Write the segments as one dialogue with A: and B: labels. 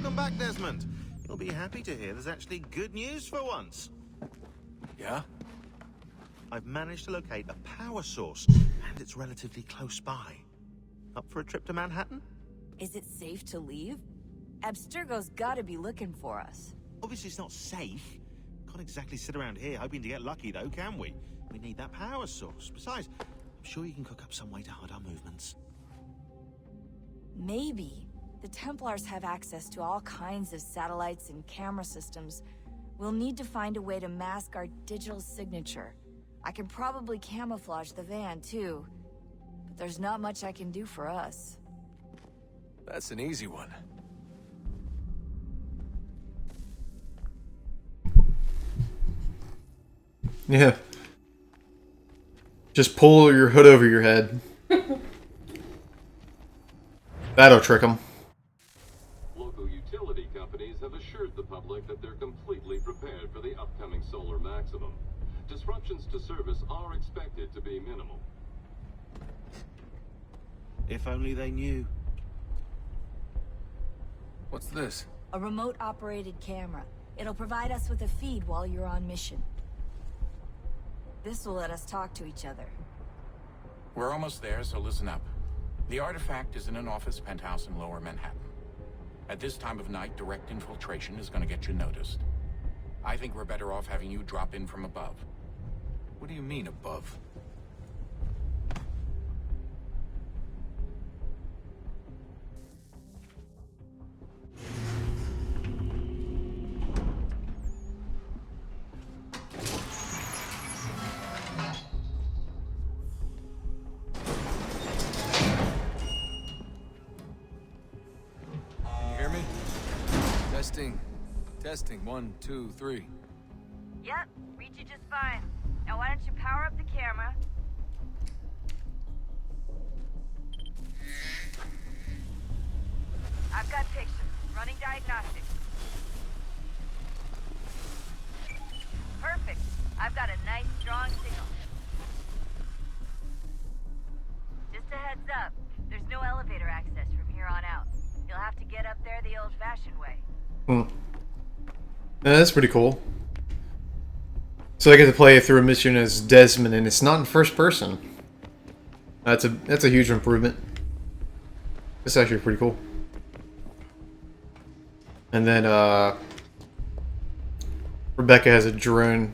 A: Welcome back, Desmond. You'll be happy to hear there's actually good news for once.
B: Yeah?
A: I've managed to locate a power source, and it's relatively close by. Up for a trip to Manhattan?
C: Is it safe to leave? Abstergo's gotta be looking for us.
A: Obviously it's not safe. Can't exactly sit around here hoping to get lucky, though, can we? We need that power source. Besides, I'm sure you can cook up some way to hide our movements.
C: Maybe. The Templars have access to all kinds of satellites and camera systems. We'll need to find a way to mask our digital signature. I can probably camouflage the van, too. But there's not much I can do for us.
B: That's an easy one.
D: Yeah. Just pull your hood over your head. That'll trick them.
E: Local utility companies have assured the public that they're completely prepared for the upcoming solar maximum. Disruptions to service are expected to be minimal.
A: If only they knew.
B: What's this?
C: A remote-operated camera. It'll provide us with a feed while you're on mission. This will let us talk to each other.
F: We're almost there, so listen up. The artifact is in an office penthouse in Lower Manhattan. At this time of night, direct infiltration is going to get you noticed. I think we're better off having you drop in from above.
B: What do you mean, above? Can you hear me? Testing. Testing. 1, 2, 3.
C: Yep, reach you just fine. Now why don't you power up the camera? I've got pictures. Running diagnostics. Perfect. I've got a nice, strong signal. Just a heads up, there's no elevator access from here on out. You'll have to get up there the old-fashioned way.
D: Yeah, that's pretty cool. So I get to play through a mission as Desmond, and it's not in first person. That's a huge improvement. It's actually pretty cool. And then Rebecca has a drone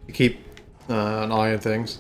D: to keep an eye on things.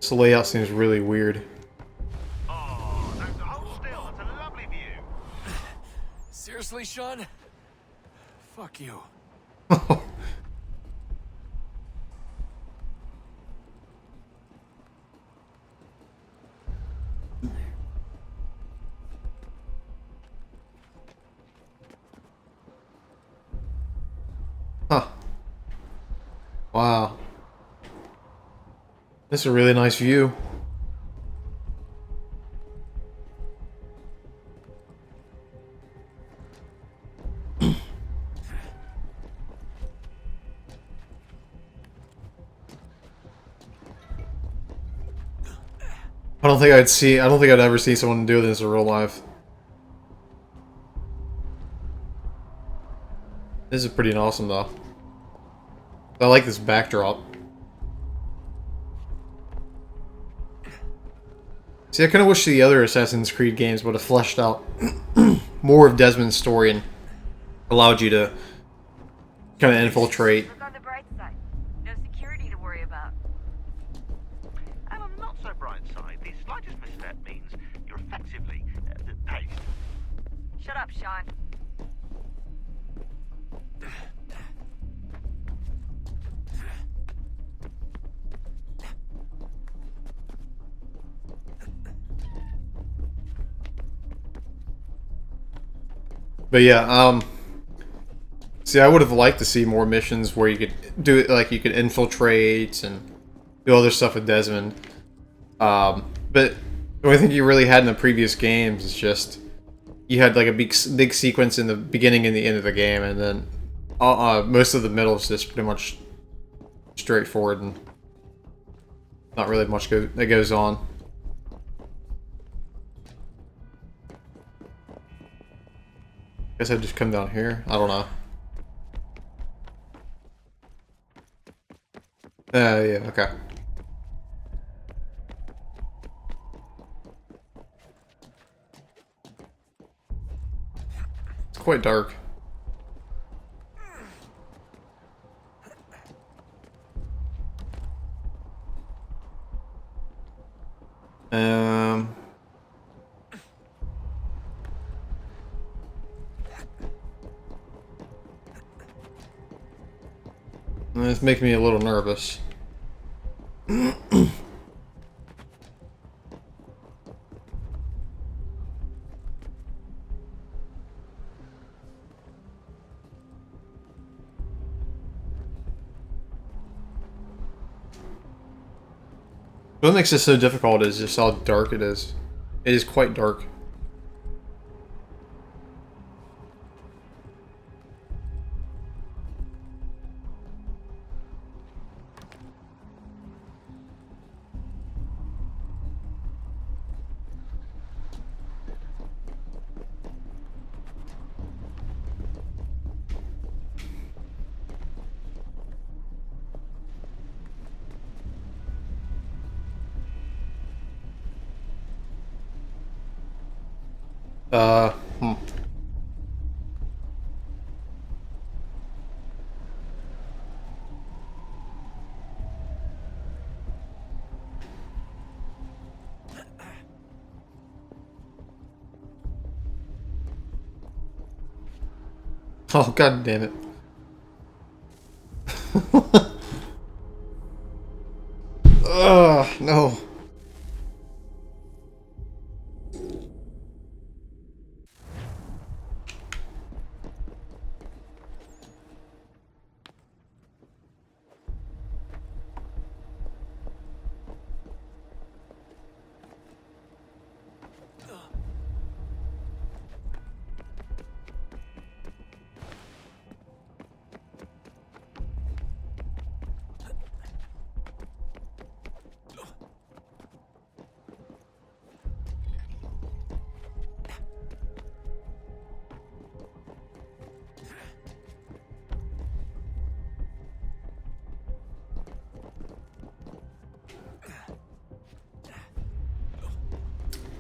D: This layout seems really weird.
A: Oh, don't hold still. It's a lovely view.
B: Seriously, Sean? Fuck you.
D: Huh. Wow. This is a really nice view. I don't think I'd ever see someone do this in real life. This is pretty awesome though. I like this backdrop. See, I kind of wish the other Assassin's Creed games would have fleshed out more of Desmond's story and allowed you to kind of infiltrate.
C: Look on the bright side. No security to worry about.
A: And on the not so bright side, the slightest misstep means you're effectively paged.
C: Shut up, Sean.
D: But yeah, see, I would have liked to see more missions where you could do it, like you could infiltrate and do other stuff with Desmond. But the only thing you really had in the previous games is just you had like a big sequence in the beginning and the end of the game, and then most of the middle is just pretty much straightforward and not really much that goes on. Guess I'd just come down here. I don't know. Yeah, okay. It's quite dark. It's making me a little nervous. What makes this so difficult is just how dark it is. It is quite dark. Hmm. Oh, god damn it. Ugh, no.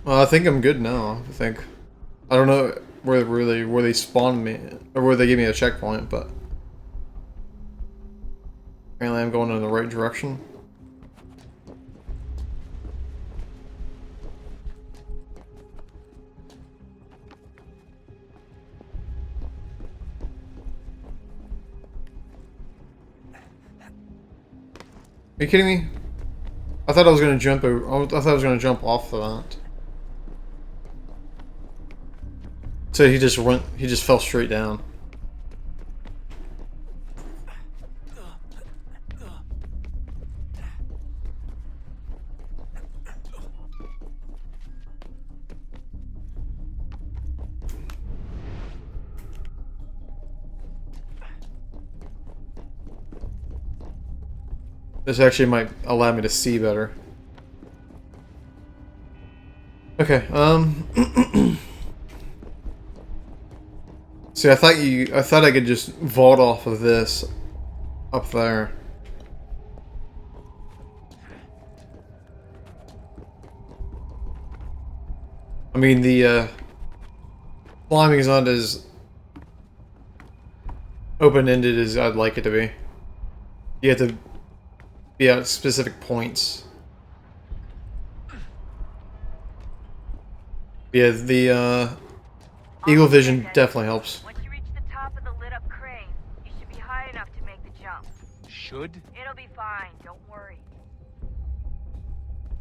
D: Well, I think I'm good now. I think. I don't know where they spawned me or where they gave me a checkpoint, but apparently I'm going in the right direction. Are you kidding me? I thought I was gonna jump. I thought I was gonna jump off of that. So he just went. He just fell straight down. This actually might allow me to see better. Okay, see, I thought I could just vault off of this up there. I mean, the climbing is not as open-ended as I'd like it to be. You have to be at specific points. Yeah, the Eagle Vision definitely helps.
C: Once you reach the top of the lit-up crane, you should be high enough to make the jump.
B: Should?
C: It'll be fine, don't worry.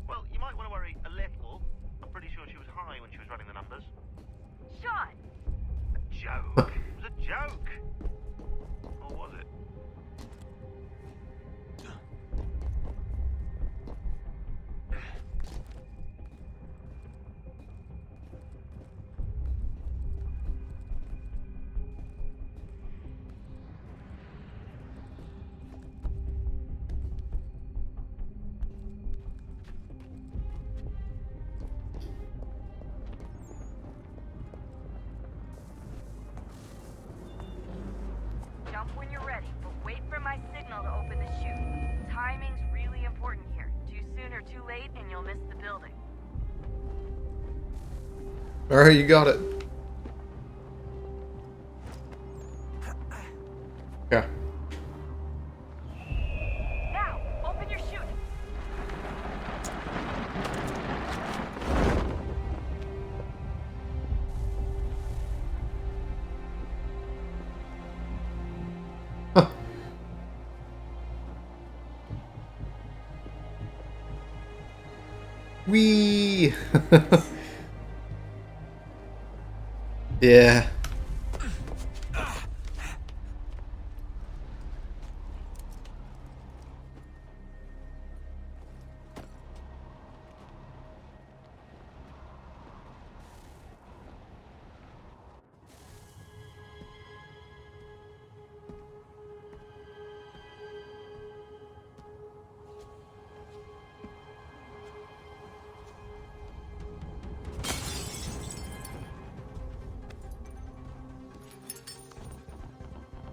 A: Well, you might want to worry a little. I'm pretty sure she was high when she was running the numbers.
C: Sean!
A: joke. It was a joke. Or was it?
C: Jump when you're ready, but wait for my signal to open the chute. Timing's really important here. Too soon or too late, and you'll miss the building.
D: Alright, you got it. Yeah.
C: Now, open your chute.
D: Wee. Yeah.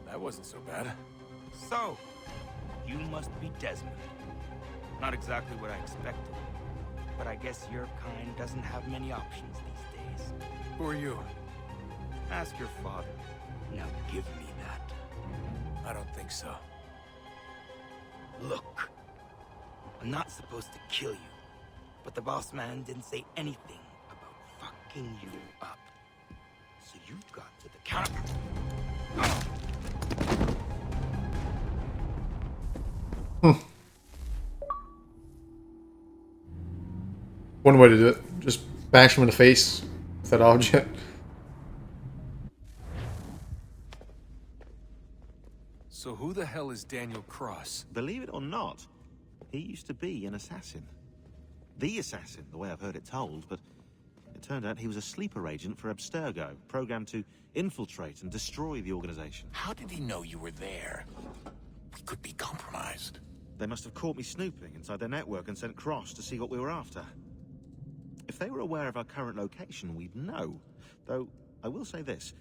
F: That wasn't so bad.
G: So, you must be Desmond. Not exactly what I expected, but I guess your kind doesn't have many options these days.
B: Who are you?
G: Ask your father. Now give me that.
B: I don't think so.
G: Look, I'm not supposed to kill you, but the boss man didn't say anything about fucking you up. So you've got to the counter.
D: One way to do it. Just bash him in the face with that object.
B: So who the hell is Daniel Cross?
A: Believe it or not, he used to be an assassin. The assassin, the way I've heard it told, but it turned out he was a sleeper agent for Abstergo, programmed to infiltrate and destroy the organization.
F: How did he know you were there? We could be compromised.
A: They must have caught me snooping inside their network and sent Cross to see what we were after. If they were aware of our current location, we'd know. Though, I will say this.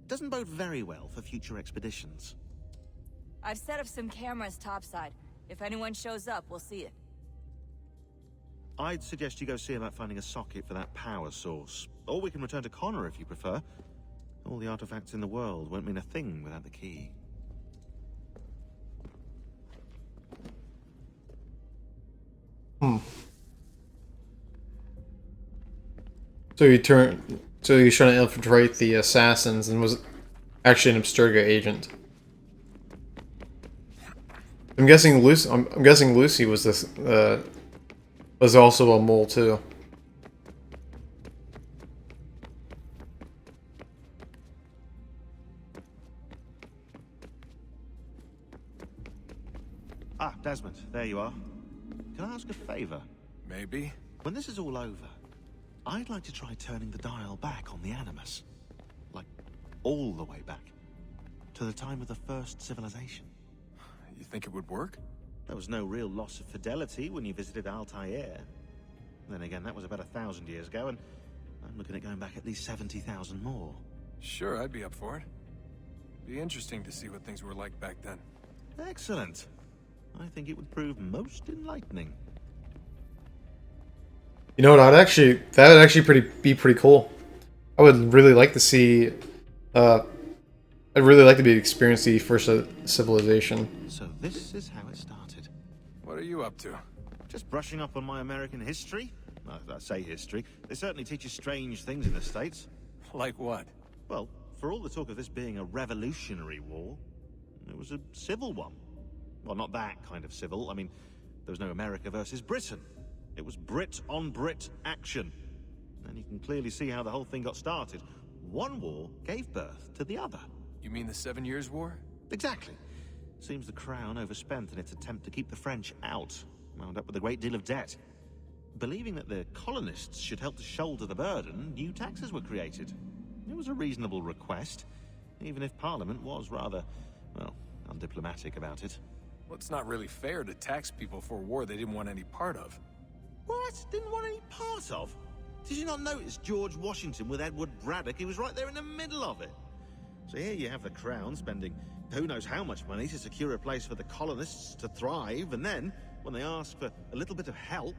A: It doesn't bode very well for future expeditions.
C: I've set up some cameras topside. If anyone shows up, we'll see it.
A: I'd suggest you go see about finding a socket for that power source. Or we can return to Connor if you prefer. All the artifacts in the world won't mean a thing without the key.
D: So he's trying to infiltrate the assassins and was actually an Abstergo agent. I'm guessing Lucy was this was also a mole too.
A: Ah, Desmond, there you are. Can I ask a favor?
B: Maybe?
A: When this is all over, I'd like to try turning the dial back on the Animus. Like, all the way back. To the time of the first civilization.
B: You think it would work?
A: There was no real loss of fidelity when you visited Altair. Then again, that was about 1,000 years ago, and I'm looking at going back at least 70,000 more.
B: Sure, I'd be up for it. Be interesting to see what things were like back then.
A: Excellent. I think it would prove most enlightening.
D: You know what? That would actually be pretty cool. I would really like to see. I'd really like to be experience the first civilization.
A: So this is how it started.
B: What are you up to?
A: Just brushing up on my American history. I say history. They certainly teach you strange things in the States.
B: Like what?
A: Well, for all the talk of this being a revolutionary war, it was a civil one. Well, not that kind of civil. I mean, there was no America versus Britain. It was Brit on Brit action. And you can clearly see how the whole thing got started. one war gave birth to the other.
B: You mean the 7 Years' War?
A: Exactly. Seems the Crown overspent in its attempt to keep the French out, wound up with a great deal of debt. Believing that the colonists should help to shoulder the burden, new taxes were created. It was a reasonable request, even if Parliament was rather, well, undiplomatic about it.
B: Well, it's not really fair to tax people for a war they didn't want any part of.
A: What? Didn't want any part of? Did you not notice George Washington with Edward Braddock? He was right there in the middle of it. So here you have the Crown spending who knows how much money to secure a place for the colonists to thrive, and then, when they ask for a little bit of help...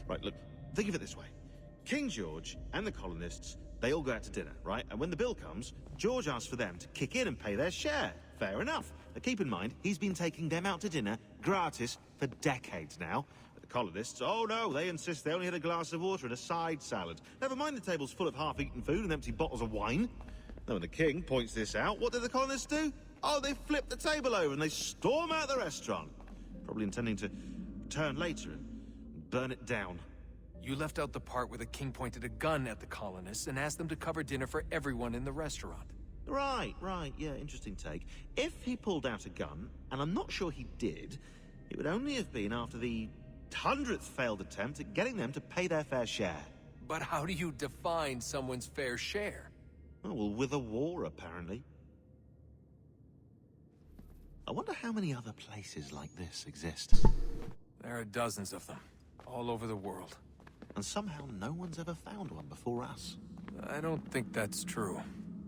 A: Right, look, think of it this way. King George and the colonists, they all go out to dinner, right? And when the bill comes, George asks for them to kick in and pay their share. Fair enough. But keep in mind, he's been taking them out to dinner, gratis, for decades now. But the colonists, oh no, they insist they only had a glass of water and a side salad. Never mind the table's full of half-eaten food and empty bottles of wine. Now when the king points this out, what do the colonists do? Oh, they flip the table over and they storm out the restaurant. Probably intending to return later and burn it down.
B: You left out the part where the king pointed a gun at the colonists and asked them to cover dinner for everyone in the restaurant.
A: Right, yeah, interesting take. If he pulled out a gun, and I'm not sure he did, it would only have been after the 100th failed attempt at getting them to pay their fair share.
B: But how do you define someone's fair share?
A: Oh, well, with a war, apparently. I wonder how many other places like this exist.
B: There are dozens of them, all over the world.
A: And somehow no one's ever found one before us.
B: I don't think that's true.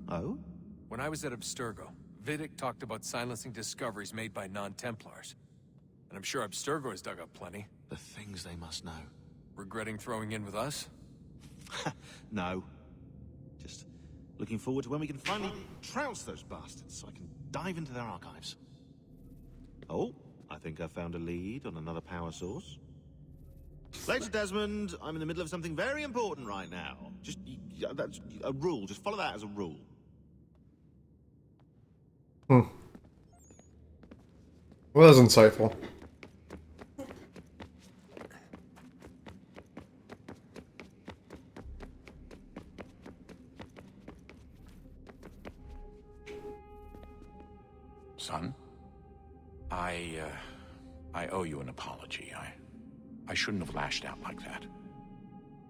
A: Oh?
B: When I was at Abstergo, Vidic talked about silencing discoveries made by non-Templars. And I'm sure Abstergo has dug up plenty.
A: The things they must know.
B: Regretting throwing in with us?
A: No. Just looking forward to when we can finally trounce those bastards so I can dive into their archives. Oh, I think I found a lead on another power source. Later, Desmond. I'm in the middle of something very important right now. Just, that's a rule. Just follow that as a rule.
D: Well, that was insightful.
F: Son, I owe you an apology. I shouldn't have lashed out like that.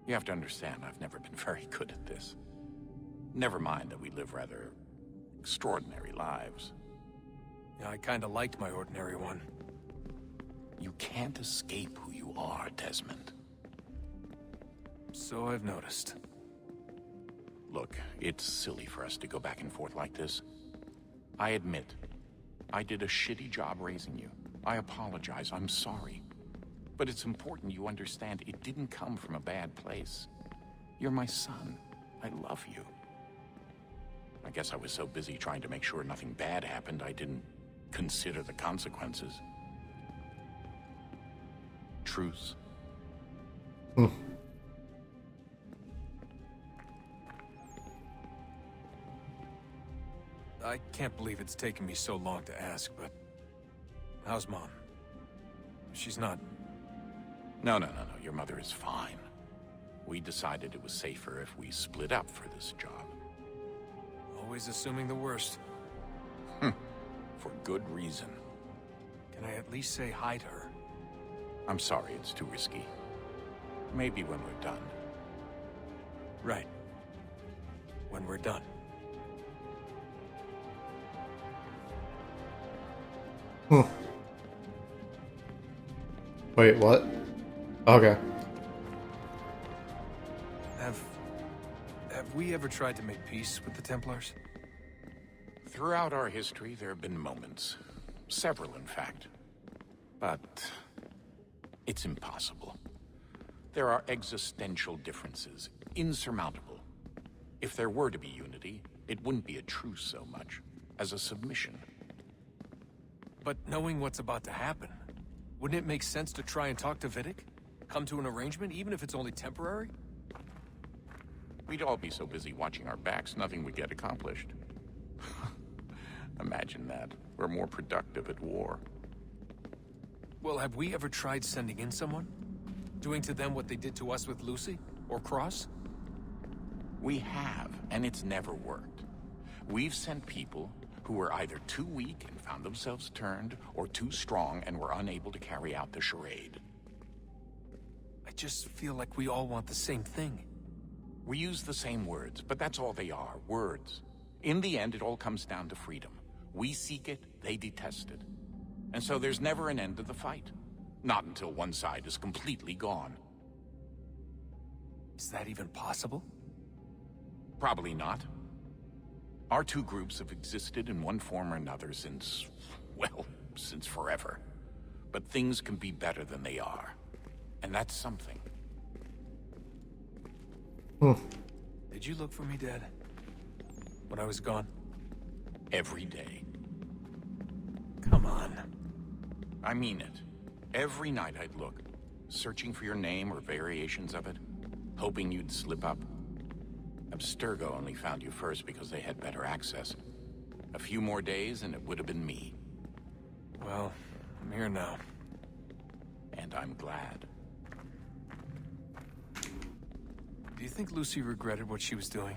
F: You have to understand, I've never been very good at this. Never mind that we live rather extraordinary lives.
B: Yeah, I kinda liked my ordinary one.
F: You can't escape who you are, Desmond.
B: So I've noticed.
F: Look, it's silly for us to go back and forth like this. I admit, I did a shitty job raising you. I apologize, I'm sorry. But it's important you understand it didn't come from a bad place. You're my son. I love you. I guess I was so busy trying to make sure nothing bad happened, I didn't consider the consequences. Truce.
B: I can't believe it's taken me so long to ask, but... how's Mom? She's not...
F: No. Your mother is fine. We decided it was safer if we split up for this job.
B: Always assuming the worst.
F: For good reason.
B: Can I at least say hi to her?
F: I'm sorry, it's too risky. Maybe when we're done.
B: Right. When we're done.
D: Wait, what? Okay.
B: Have we ever tried to make peace with the Templars?
F: Throughout our history, there have been moments. Several, in fact. But... it's impossible. There are existential differences, insurmountable. If there were to be unity, it wouldn't be a truce so much as a submission.
B: But knowing what's about to happen, wouldn't it make sense to try and talk to Vidic? Come to an arrangement, even if it's only temporary?
F: We'd all be so busy watching our backs, nothing would get accomplished. Imagine that. We're more productive at war.
B: Well, have we ever tried sending in someone? Doing to them what they did to us with Lucy? Or Cross?
F: We have, and it's never worked. We've sent people who were either too weak and found themselves turned, or too strong and were unable to carry out the charade.
B: I just feel like we all want the same thing.
F: We use the same words, but that's all they are, words. In the end, it all comes down to freedom. We seek it, they detest it. And so there's never an end to the fight. Not until one side is completely gone.
B: Is that even possible?
F: Probably not. Our two groups have existed in one form or another since, well, since forever. But things can be better than they are. And that's something.
B: Did you look for me, Dad? When I was gone?
F: Every day.
B: Come on.
F: I mean it. Every night I'd look, searching for your name or variations of it, hoping you'd slip up. Abstergo only found you first because they had better access. A few more days and it would have been me.
B: Well, I'm here now.
F: And I'm glad.
B: Do you think Lucy regretted what she was doing?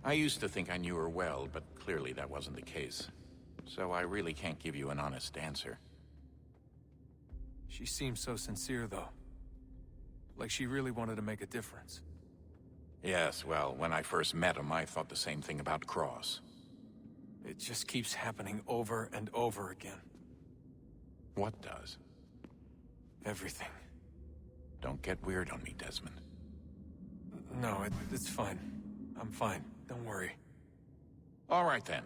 F: I used to think I knew her well, but clearly that wasn't the case. So I really can't give you an honest answer.
B: She seemed so sincere, though. Like she really wanted to make a difference.
F: Yes, well, when I first met him, I thought the same thing about Cross.
B: It just keeps happening over and over again.
F: What does?
B: Everything.
F: Don't get weird on me, Desmond.
B: No, it's fine. I'm fine. Don't worry.
F: All right, then.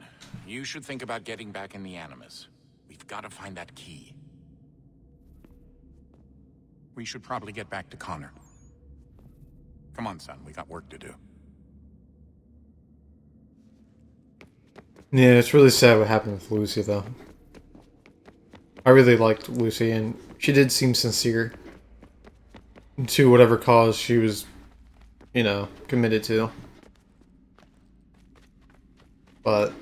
F: You should think about getting back in the Animus. We've got to find that key. We should probably get back to Connor. Come on, son. We got work to do.
D: Yeah, it's really sad what happened with Lucy, though. I really liked Lucy, and she did seem sincere to whatever cause she was, you know, committed to. But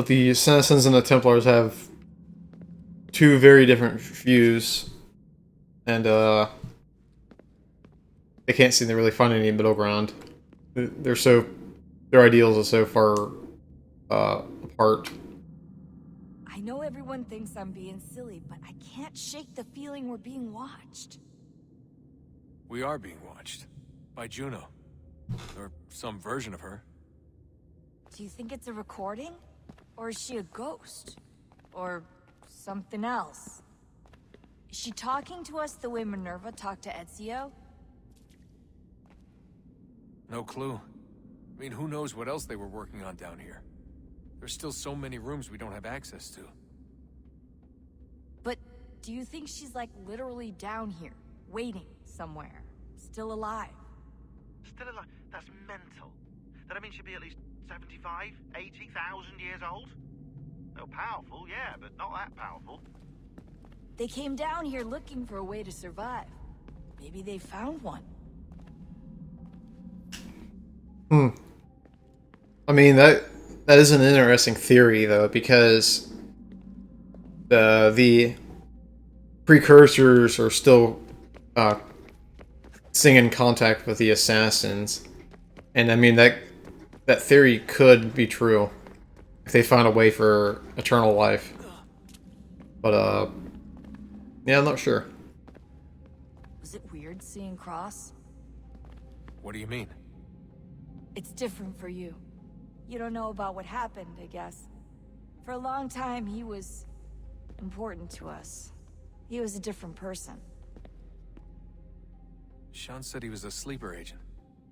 D: the Senescents and the Templars have two very different views, and they can't seem to really find any middle ground. Their ideals are so far apart.
C: I know everyone thinks I'm being silly, but I can't shake the feeling we're being watched.
B: We are being watched. By Juno. Or some version of her.
C: Do you think it's a recording? Or is she a ghost? Or something else? Is she talking to us the way Minerva talked to Ezio?
B: No clue. I mean, who knows what else they were working on down here? There's still so many rooms we don't have access to.
C: But do you think she's like literally down here, waiting somewhere, still alive?
A: Still alive? That's mental. That I mean she'd be at least 75, 80,000 years old? Oh, powerful, yeah, but not that powerful.
C: They came down here looking for a way to survive. Maybe they found one.
D: I mean, that is an interesting theory, though, because the precursors are still staying in contact with the assassins, and I mean that theory could be true if they find a way for eternal life. But yeah, I'm not sure.
C: Was it weird seeing Cross?
B: What do you mean?
C: It's different for you. You don't know about what happened, I guess. For a long time, he was important to us. He was a different person.
B: Sean said he was a sleeper agent.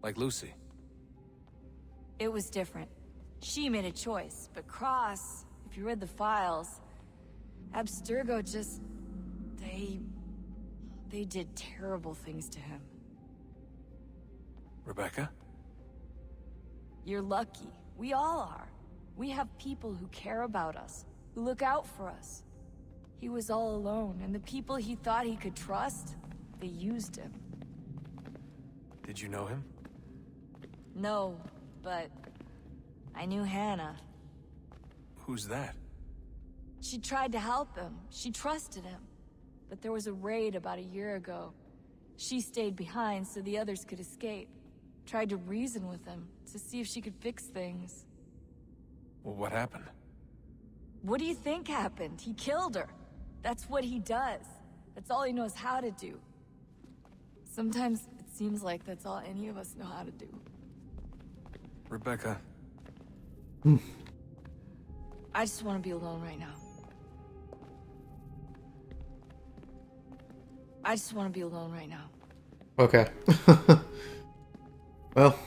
B: Like Lucy.
C: It was different. She made a choice, but Cross, if you read the files, Abstergo just... They did terrible things to him.
B: Rebecca?
C: You're lucky. We all are. We have people who care about us, who look out for us. He was all alone, and the people he thought he could trust, they used him.
B: Did you know him?
C: No, but I knew Hannah.
B: Who's that?
C: She tried to help him. She trusted him. but there was a raid about a year ago. She stayed behind so the others could escape. Tried to reason with him to see if she could fix things.
B: Well, what happened?
C: What do you think happened? He killed her. That's what he does. That's all he knows how to do. Sometimes it seems like that's all any of us know how to do.
B: Rebecca.
C: I just want to be alone right now. I just want to be alone right now.
D: Okay. Well.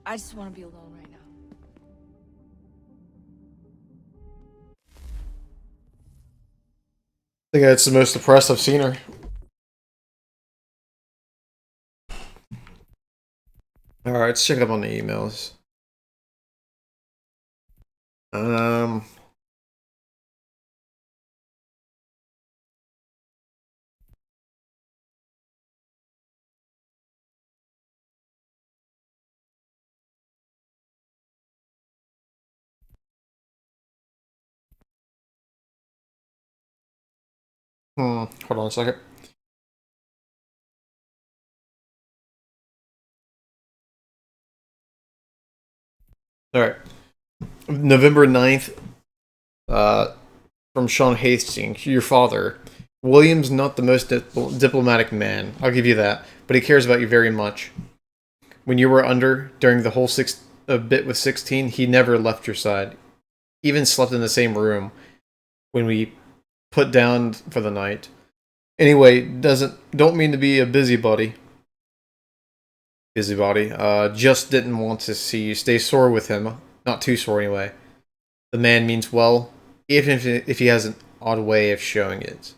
C: I just want to be alone right now.
D: I think that's the most depressed I've seen her. Alright, let's check up on the emails. Hold on a second. Alright. November 9th, from Sean Hastings, your father. William's not the most diplomatic man, I'll give you that, but he cares about you very much. When you were under, during the whole bit with 16, he never left your side. Even slept in the same room when we put down for the night. Anyway, don't mean to be a busybody. Just didn't want to see you stay sore with him. Not too sore anyway. The man means well, even if he has an odd way of showing it.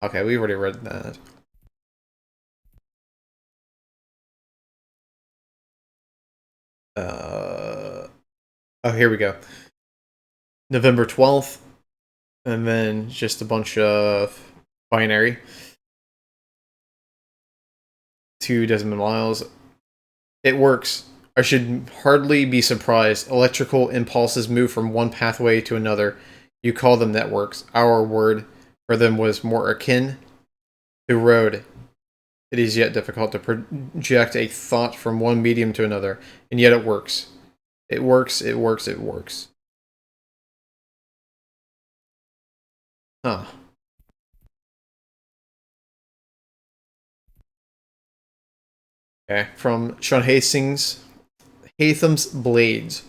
D: Okay, we already read that. Oh, here we go. November 12th. And then just a bunch of binary. To Desmond Miles. It works. I should hardly be surprised. Electrical impulses move from one pathway to another. You call them networks. Our word for them was more akin to road. It is yet difficult to project a thought from one medium to another, and yet it works. It works, it works, it works. Huh. Okay, from Sean Hastings, Hatham's Blades.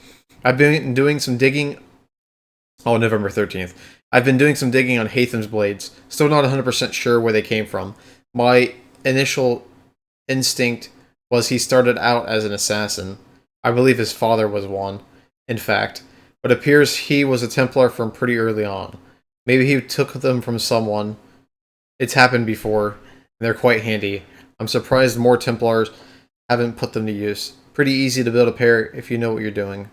D: I've been doing some digging. Oh, November 13th. I've been doing some digging on Hatham's Blades. Still not 100% sure where they came from. My initial instinct was he started out as an assassin. I believe his father was one, in fact. But it appears he was a Templar from pretty early on. Maybe he took them from someone. It's happened before, and they're quite handy. I'm surprised more Templars haven't put them to use. Pretty easy to build a pair if you know what you're doing.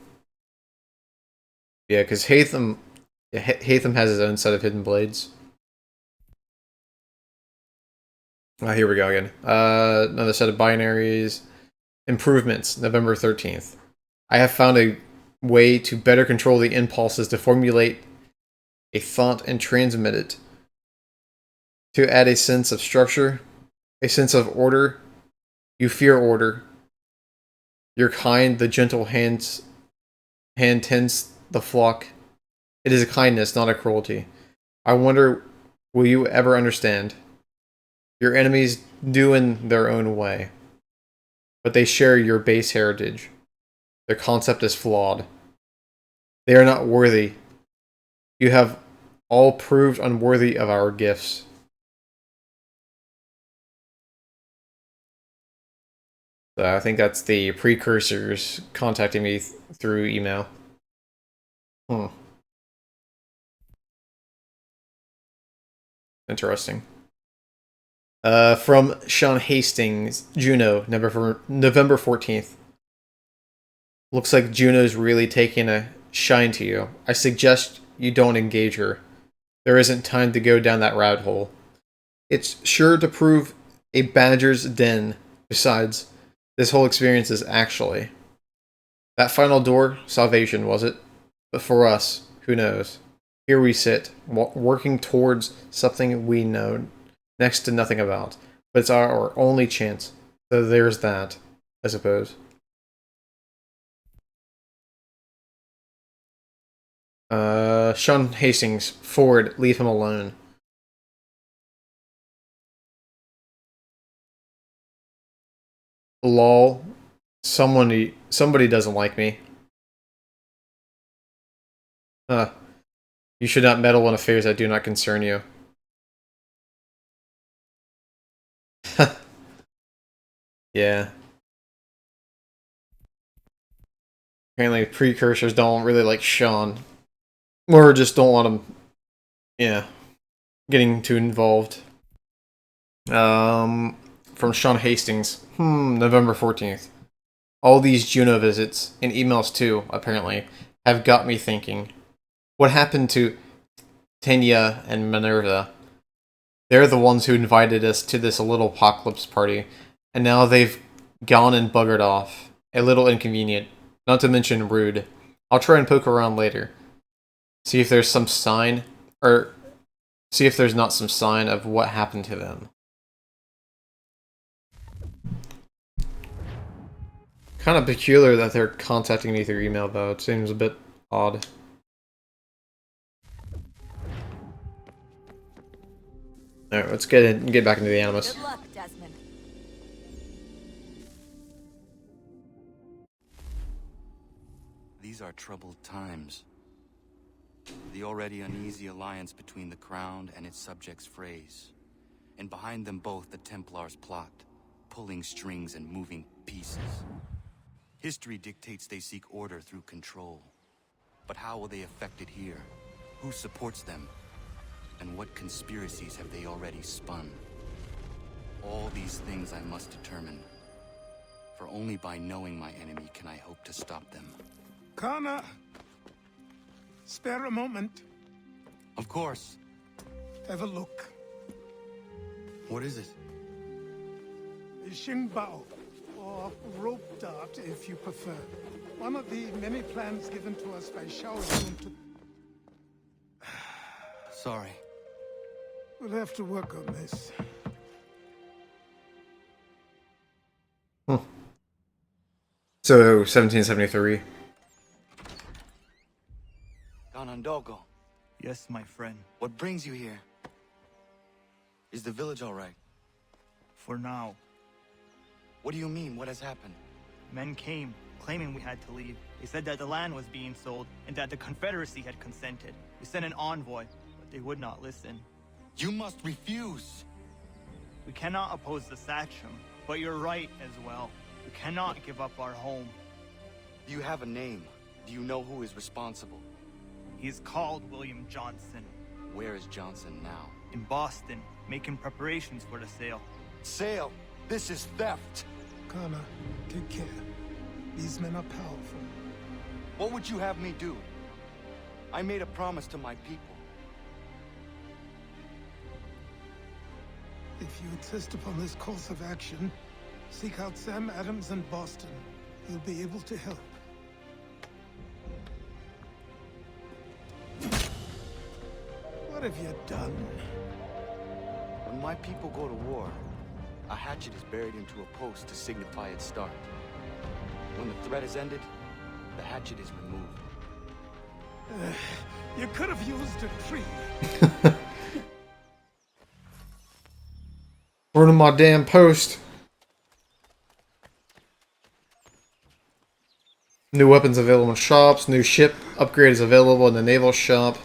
D: Yeah, because Hatham has his own set of hidden blades. Here we go again. Another set of binaries. Improvements, November 13th. I have found a way to better control the impulses to formulate a thought and transmit it. To add a sense of structure, a sense of order. You fear order. Your kind, the gentle hand tends the flock. It is a kindness, not a cruelty. I wonder, will you ever understand? Your enemies do in their own way, but they share your base heritage. Their concept is flawed. They are not worthy. You have all proved unworthy of our gifts. So I think that's the precursors contacting me through email. Interesting. From Sean Hastings, Juno, November 14th. Looks like Juno's really taking a shine to you. I suggest you don't engage her. There isn't time to go down that rabbit hole. It's sure to prove a badger's den. Besides, this whole experience is actually that final door, salvation, was it? But for us, who knows? Here we sit, working towards something we know next to nothing about. But it's our only chance. So there's that, I suppose. Sean Hastings, Ford, leave him alone. Lol. Somebody doesn't like me. You should not meddle in affairs that do not concern you. Yeah. Apparently precursors don't really like Sean. Or just don't want him, yeah, getting too involved. From Sean Hastings. November 14th. All these Juno visits, and emails too, apparently, have got me thinking. What happened to Tanya and Minerva? They're the ones who invited us to this little apocalypse party, and now they've gone and buggered off. A little inconvenient, not to mention rude. I'll try and poke around later. See if there's some sign, or see if there's not some sign of what happened to them. Kind of peculiar that they're contacting me through email, though. It seems a bit odd. Alright, let's get back into the Animus.
C: Good luck, Desmond.
H: These are troubled times. The already uneasy alliance between the Crown and its subjects frays. And behind them both the Templars plot, pulling strings and moving pieces. History dictates they seek order through control. But how will they affect it here? Who supports them? And what conspiracies have they already spun? All these things I must determine. For only by knowing my enemy can I hope to stop them.
I: Connor! Spare a moment.
H: Of course.
I: Have a look.
H: What is it?
I: A Xingbao, or rope dart if you prefer. One of the many plans given to us by Xiao Yun to...
H: Sorry.
I: We'll have to work on this.
D: So, 1773.
H: Ganondogo,
J: Yes, my friend.
H: what brings you here? Is the village all right?
J: For now,
H: What do you mean? What has happened?
J: men came, claiming we had to leave. They said that the land was being sold, and that the Confederacy had consented. We sent an envoy, but they would not listen.
H: You must refuse!
J: We cannot oppose the Sachem, but you're right as well. We cannot give up our home.
H: Do you have a name? Do you know who is responsible?
J: He is called William Johnson.
H: Where is Johnson now?
J: In Boston, making preparations for the sale.
H: Sale! This is theft!
I: Connor, take care. These men are powerful.
H: What would you have me do? I made a promise to my people.
I: If you insist upon this course of action, seek out Sam Adams in Boston. He'll be able to help. What have you done?
H: When my people go to war, a hatchet is buried into a post to signify its start. When the threat is ended, the hatchet is removed.
I: You could have used a tree.
D: Burn my damn post. New weapons available in shops. New ship upgrade is available in the naval shop.